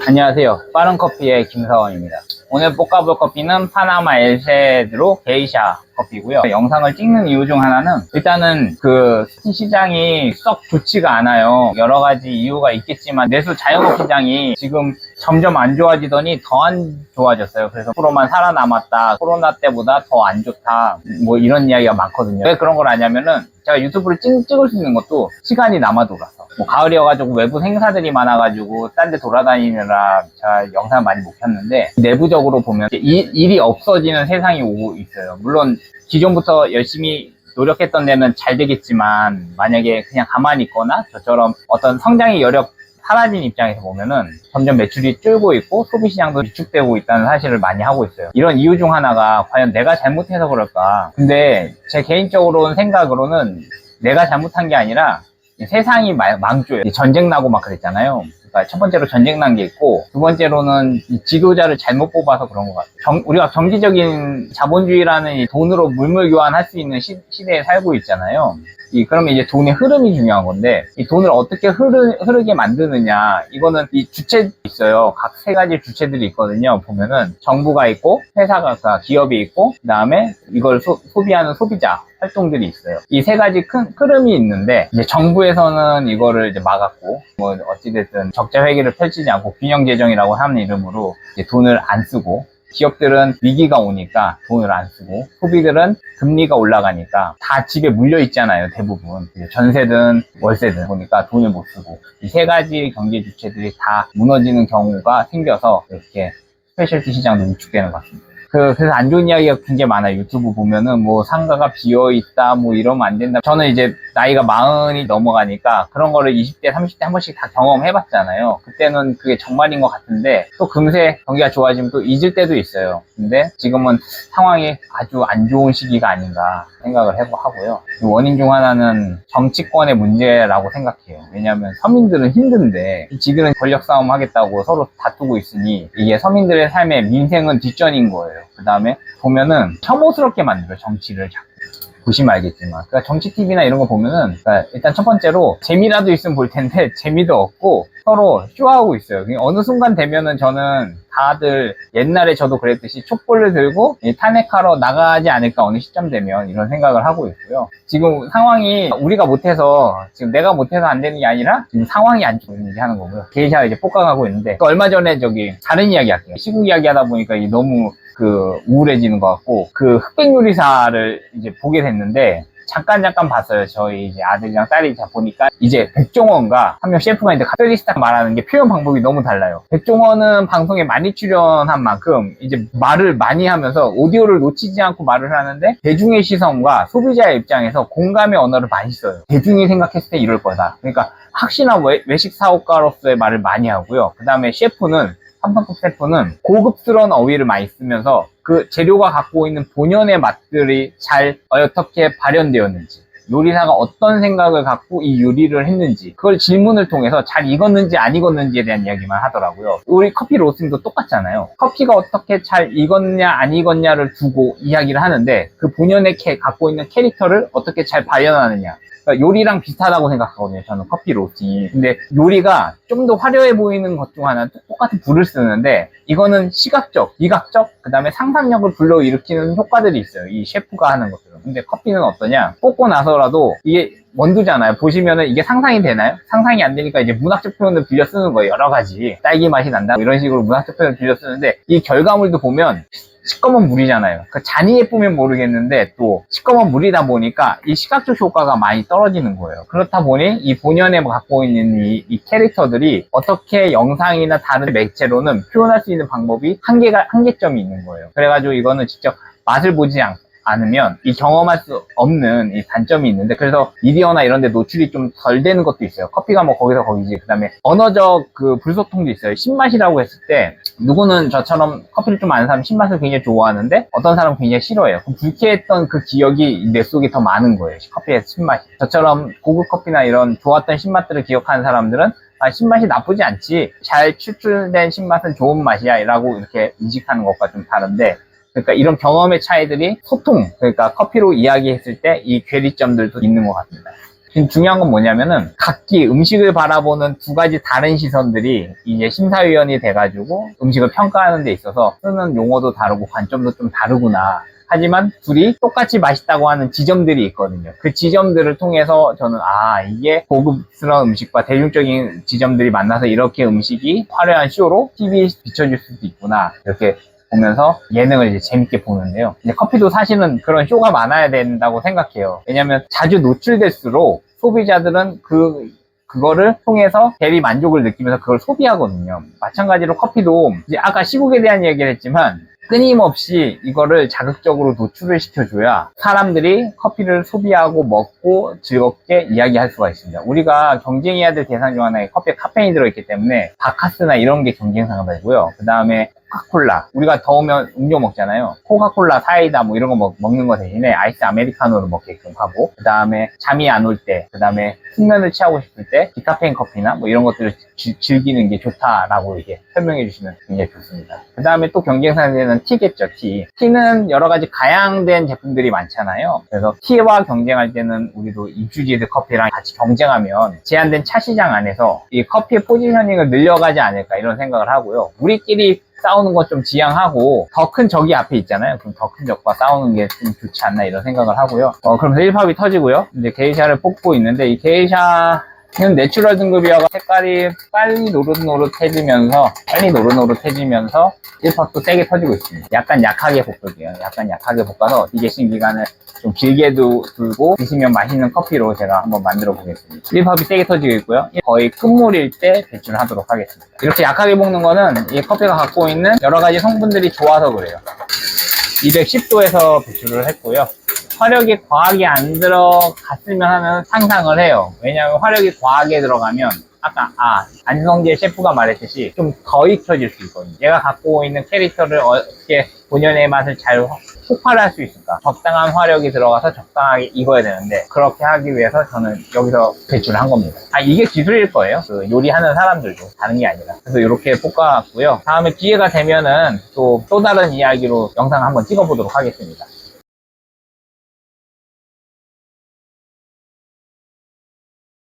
안녕하세요. 빠른커피의 김사원입니다. 오늘 볶아볼 커피는 파나마 엘세드로 게이샤 커피고요. 영상을 찍는 이유 중 하나는 일단은 그 시장이 썩 좋지가 않아요. 여러 가지 이유가 있겠지만 내수 자영업 시장이 지금 점점 안 좋아지더니 더 안 좋아졌어요. 그래서 프로만 살아남았다, 코로나 때보다 더 안 좋다, 뭐 이런 이야기가 많거든요. 왜 그런 걸 하냐면은 제가 유튜브를 찍을 수 있는 것도 시간이 남아돌아서, 뭐 가을이어가지고 외부 행사들이 많아가지고 딴 데 돌아다니느라 제가 영상 많이 못 켰는데, 내부적으로 보면 일이 없어지는 세상이 오고 있어요. 물론 기존부터 열심히 노력했던 데는 잘 되겠지만, 만약에 그냥 가만히 있거나 저처럼 어떤 성장의 여력 사라진 입장에서 보면은 점점 매출이 줄고 있고 소비시장도 위축되고 있다는 사실을 많이 하고 있어요. 이런 이유 중 하나가 과연 내가 잘못해서 그럴까? 근데 제 개인적으로는 생각으로는 내가 잘못한 게 아니라 세상이 망조예요. 전쟁 나고 막 그랬잖아요. 그러니까 첫 번째로 전쟁 난 게 있고, 두 번째로는 지도자를 잘못 뽑아서 그런 것 같아요. 우리가 경제적인 자본주의라는 이 돈으로 물물 교환할 수 있는 시대에 살고 있잖아요. 그러면 이제 돈의 흐름이 중요한 건데, 이 돈을 어떻게 흐르게 만드느냐, 이거는 이 주체 있어요. 각 세 가지 주체들이 있거든요. 보면은 정부가 있고, 회사가, 기업이 있고, 그 다음에 이걸 소비하는 소비자 활동들이 있어요. 이 세 가지 큰 흐름이 있는데, 이제 정부에서는 이거를 이제 막았고, 뭐 어찌됐든 적자 회계를 펼치지 않고 균형 재정이라고 하는 이름으로 이제 돈을 안 쓰고, 기업들은 위기가 오니까 돈을 안 쓰고, 소비들은 금리가 올라가니까 다 집에 물려 있잖아요, 대부분. 전세든 월세든 보니까 돈을 못 쓰고, 이 세 가지 경제 주체들이 다 무너지는 경우가 생겨서 이렇게 스페셜티 시장도 위축되는 것 같습니다. 그래서 안 좋은 이야기가 굉장히 많아요. 유튜브 보면은 뭐 상가가 비어있다, 뭐 이러면 안 된다. 저는 이제 나이가 40이 넘어가니까 그런 거를 20대, 30대 한 번씩 다 경험해봤잖아요. 그때는 그게 정말인 것 같은데, 또 금세 경기가 좋아지면 또 잊을 때도 있어요. 근데 지금은 상황이 아주 안 좋은 시기가 아닌가 생각을 하고요. 원인 중 하나는 정치권의 문제라고 생각해요. 왜냐하면 서민들은 힘든데 지들은 권력 싸움 하겠다고 서로 다투고 있으니, 이게 서민들의 삶에 민생은 뒷전인 거예요. 그 다음에 보면은 혐오스럽게 만들어요, 정치를 자꾸. 보시면 알겠지만. 그러니까 정치 TV나 이런 거 보면은, 그러니까 일단 첫 번째로 재미라도 있으면 볼 텐데 재미도 없고 서로 쇼하고 있어요. 어느 순간 되면은 저는 다들 옛날에 저도 그랬듯이 촛불을 들고 탄핵하러 나가지 않을까, 어느 시점 되면, 이런 생각을 하고 있고요. 지금 상황이 우리가 못해서, 지금 내가 못해서 안 되는 게 아니라 지금 상황이 안 좋은 얘기 하는 거고요. 게이샤가 이제 볶아가고 있는데, 얼마 전에 다른 이야기 할게요. 시국 이야기 하다 보니까 너무 우울해지는 것 같고, 흑백 요리사를 이제 보게 됐는데, 잠깐 봤어요. 저희 이제 아들이랑 딸이 보니까, 이제 백종원과 한 명 셰프가 있는데 갑자기 딱 말하는 게 표현 방법이 너무 달라요. 백종원은 방송에 많이 출연한 만큼 이제 말을 많이 하면서 오디오를 놓치지 않고 말을 하는데, 대중의 시선과 소비자의 입장에서 공감의 언어를 많이 써요. 대중이 생각했을 때 이럴 거다. 그러니까 확실한 외식 사업가로서의 말을 많이 하고요. 그 다음에 삼성급 셰프는 고급스러운 어휘를 많이 쓰면서 그 재료가 갖고 있는 본연의 맛들이 어떻게 발현되었는지, 요리사가 어떤 생각을 갖고 이 요리를 했는지, 그걸 질문을 통해서 잘 익었는지 안 익었는지에 대한 이야기만 하더라고요. 우리 커피 로스팅도 똑같잖아요. 커피가 어떻게 잘 익었냐 안 익었냐를 두고 이야기를 하는데, 그 본연의 갖고 있는 캐릭터를 어떻게 잘 발현하느냐, 요리랑 비슷하다고 생각하거든요, 저는 커피 로스팅이. 근데 요리가 좀 더 화려해 보이는 것 중 하나는 똑같은 불을 쓰는데, 이거는 시각적, 미각적, 그 다음에 상상력을 불러일으키는 효과들이 있어요, 이 셰프가 하는 것들은. 근데 커피는 어떠냐, 볶고 나서라도 이게 원두잖아요. 보시면은 이게 상상이 되나요? 상상이 안 되니까 이제 문학적 표현을 빌려 쓰는 거예요. 여러 가지 딸기 맛이 난다, 이런 식으로 문학적 표현을 빌려 쓰는데, 이 결과물도 보면 시꺼먼 물이잖아요. 잔이 예쁘면 모르겠는데 또 시꺼먼 물이다 보니까 이 시각적 효과가 많이 떨어지는 거예요. 그렇다 보니 이 본연에 갖고 있는 이 캐릭터들이 어떻게 영상이나 다른 매체로는 표현할 수 있는 방법이 한계점이 있는 거예요. 그래가지고 이거는 직접 맛을 보지 않으면 이 경험할 수 없는 이 단점이 있는데, 그래서 미디어나 이런 데 노출이 좀 덜 되는 것도 있어요. 커피가 뭐 거기서 거기지. 그 다음에 언어적 불소통도 있어요. 신맛이라고 했을 때, 누구는 저처럼 커피를 좀 아는 사람 신맛을 굉장히 좋아하는데, 어떤 사람은 굉장히 싫어해요. 불쾌했던 그 기억이 내 속에 더 많은 거예요, 커피의 신맛이. 저처럼 고급 커피나 이런 좋았던 신맛들을 기억하는 사람들은, 신맛이 나쁘지 않지, 잘 추출된 신맛은 좋은 맛이야 라고 이렇게 인식하는 것과 좀 다른데, 그러니까 이런 경험의 차이들이 소통, 그러니까 커피로 이야기했을 때 이 괴리점들도 있는 것 같습니다. 지금 중요한 건 뭐냐면은 각기 음식을 바라보는 두 가지 다른 시선들이 이제 심사위원이 돼가지고 음식을 평가하는 데 있어서 쓰는 용어도 다르고 관점도 좀 다르구나. 하지만 둘이 똑같이 맛있다고 하는 지점들이 있거든요. 그 지점들을 통해서 저는 이게 고급스러운 음식과 대중적인 지점들이 만나서 이렇게 음식이 화려한 쇼로 TV에 비춰질 수도 있구나. 이렇게 보면서 예능을 이제 재밌게 보는데요. 이제 커피도 사실은 그런 쇼가 많아야 된다고 생각해요. 왜냐면 자주 노출될수록 소비자들은 그거를 통해서 대리 만족을 느끼면서 그걸 소비하거든요. 마찬가지로 커피도 이제 아까 시국에 대한 얘기를 했지만 끊임없이 이거를 자극적으로 노출을 시켜줘야 사람들이 커피를 소비하고 먹고 즐겁게 이야기할 수가 있습니다. 우리가 경쟁해야 될 대상 중 하나에 커피에 카페인이 들어있기 때문에 바카스나 이런 게 경쟁 상대이고요. 그 다음에 코카콜라, 우리가 더우면 음료 먹잖아요. 코카콜라, 사이다 뭐 이런 거 먹는 거 대신에 아이스 아메리카노를 먹게끔 하고, 그 다음에 잠이 안 올 때, 그 다음에 숙면을 취하고 싶을 때 디카페인 커피나 뭐 이런 것들을 즐기는 게 좋다라고 이렇게 설명해 주시면 굉장히 좋습니다. 그 다음에 또 경쟁 상대는 티겠죠. 티는 여러 가지 가양된 제품들이 많잖아요. 그래서 티와 경쟁할 때는 우리도 인퓨지드 커피랑 같이 경쟁하면 제한된 차 시장 안에서 이 커피의 포지셔닝을 늘려가지 않을까 이런 생각을 하고요. 우리끼리 싸우는 건 좀 지양하고 더 큰 적이 앞에 있잖아요. 그럼 더 큰 적과 싸우는 게 좀 좋지 않나 이런 생각을 하고요. 그러면서 1팝이 터지고요. 이제 게이샤를 뽑고 있는데 이 게이샤는 내추럴 등급이어서 색깔이 빨리 노릇노릇해지면서 1팝도 세게 터지고 있습니다. 약간 약하게 볶을게요. 약간 약하게 볶아서 디게싱 기간을 좀 길게 두고 드시면 맛있는 커피로 제가 한번 만들어 보겠습니다. 1팝이 세게 터지고 있고요. 거의 끝물일 때 배출하도록 하겠습니다. 이렇게 약하게 볶는 거는 이 커피가 갖고 있는 여러 가지 성분들이 좋아서 그래요. 210도에서 배출을 했고요. 화력이 과하게 안 들어갔으면 하는 상상을 해요. 왜냐하면 화력이 과하게 들어가면 아까 안성재 셰프가 말했듯이 좀 더 익혀질 수 있거든요. 얘가 갖고 있는 캐릭터를 어떻게 본연의 맛을 잘 폭발할 수 있을까? 적당한 화력이 들어가서 적당하게 익어야 되는데 그렇게 하기 위해서 저는 여기서 배출을 한 겁니다. 이게 기술일 거예요. 그 요리하는 사람들도 다른 게 아니라. 그래서 이렇게 볶아왔고요. 다음에 기회가 되면은 또 다른 이야기로 영상 한번 찍어보도록 하겠습니다.